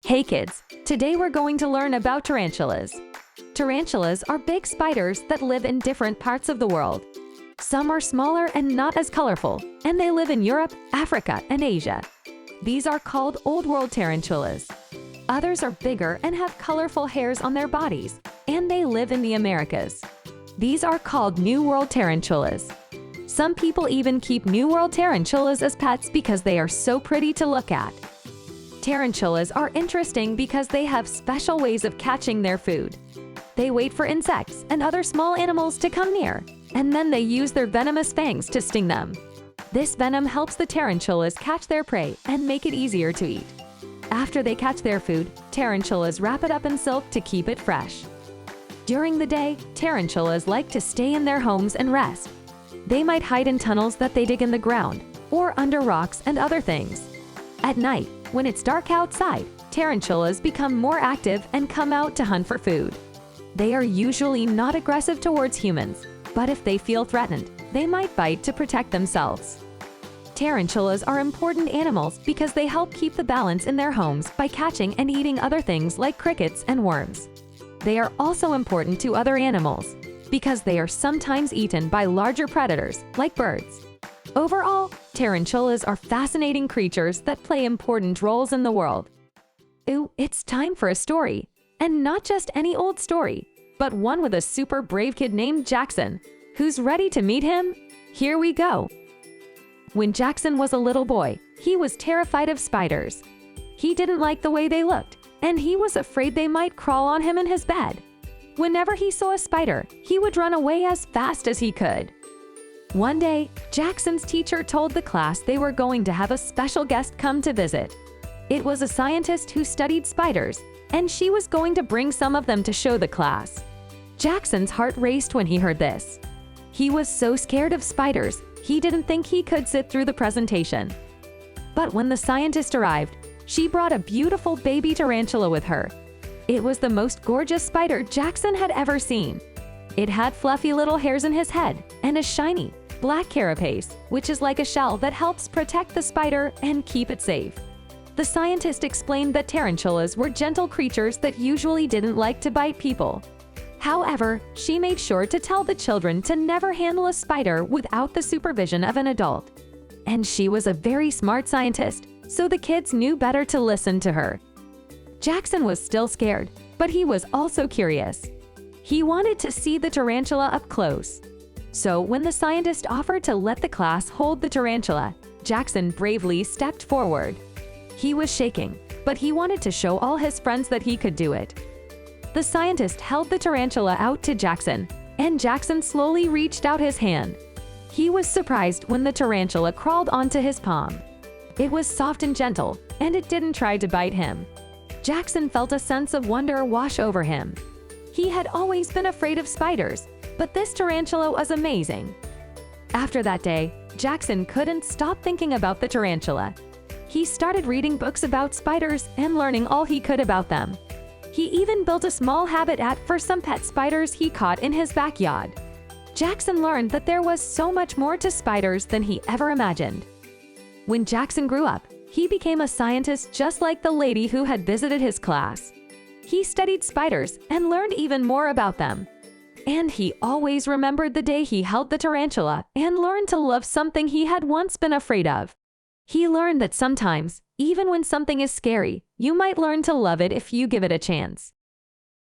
Hey kids, today we're going to learn about tarantulas. Tarantulas are big spiders that live in different parts of the world. Some are smaller and not as colorful, and they live in Europe, Africa, and Asia. These are called Old World tarantulas. Others are bigger and have colorful hairs on their bodies, and they live in the Americas. These are called New World tarantulas. Some people even keep New World tarantulas as pets because they are so pretty to look at. Tarantulas are interesting because they have special ways of catching their food. They wait for insects and other small animals to come near, and then they use their venomous fangs to sting them. This venom helps the tarantulas catch their prey and make it easier to eat. After they catch their food, tarantulas wrap it up in silk to keep it fresh. During the day, tarantulas like to stay in their homes and rest. They might hide in tunnels that they dig in the ground, or under rocks and other things. At night, when it's dark outside, tarantulas become more active and come out to hunt for food. They are usually not aggressive towards humans, but if they feel threatened, they might bite to protect themselves. Tarantulas are important animals because they help keep the balance in their homes by catching and eating other things like crickets and worms. They are also important to other animals because they are sometimes eaten by larger predators like birds. Overall, tarantulas are fascinating creatures that play important roles in the world. Ooh, it's time for a story. And not just any old story, but one with a super brave kid named Jackson. Who's ready to meet him? Here we go. When Jackson was a little boy, he was terrified of spiders. He didn't like the way they looked, and he was afraid they might crawl on him in his bed. Whenever he saw a spider, he would run away as fast as he could. One day, Jackson's teacher told the class they were going to have a special guest come to visit. It was a scientist who studied spiders, and she was going to bring some of them to show the class. Jackson's heart raced when he heard this. He was so scared of spiders, he didn't think he could sit through the presentation. But when the scientist arrived, she brought a beautiful baby tarantula with her. It was the most gorgeous spider Jackson had ever seen. It had fluffy little hairs in his head and a shiny, black carapace, which is like a shell that helps protect the spider and keep it safe. The scientist explained that tarantulas were gentle creatures that usually didn't like to bite people. However, she made sure to tell the children to never handle a spider without the supervision of an adult. And she was a very smart scientist, so the kids knew better to listen to her. Jackson was still scared, but he was also curious. He wanted to see the tarantula up close. So when the scientist offered to let the class hold the tarantula, Jackson bravely stepped forward. He was shaking, but he wanted to show all his friends that he could do it. The scientist held the tarantula out to Jackson, and Jackson slowly reached out his hand. He was surprised when the tarantula crawled onto his palm. It was soft and gentle, and it didn't try to bite him. Jackson felt a sense of wonder wash over him. He had always been afraid of spiders, but this tarantula was amazing. After that day, Jackson couldn't stop thinking about the tarantula. He started reading books about spiders and learning all he could about them. He even built a small habitat for some pet spiders he caught in his backyard. Jackson learned that there was so much more to spiders than he ever imagined. When Jackson grew up, he became a scientist just like the lady who had visited his class. He studied spiders and learned even more about them. And he always remembered the day he held the tarantula and learned to love something he had once been afraid of. He learned that sometimes, even when something is scary, you might learn to love it if you give it a chance.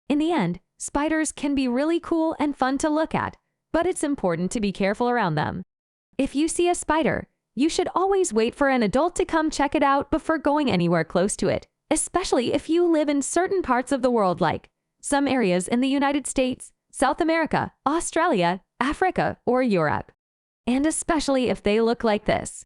In the end, spiders can be really cool and fun to look at, but it's important to be careful around them. If you see a spider, you should always wait for an adult to come check it out before going anywhere close to it, especially if you live in certain parts of the world like some areas in the United States, South America, Australia, Africa, or Europe. And especially if they look like this.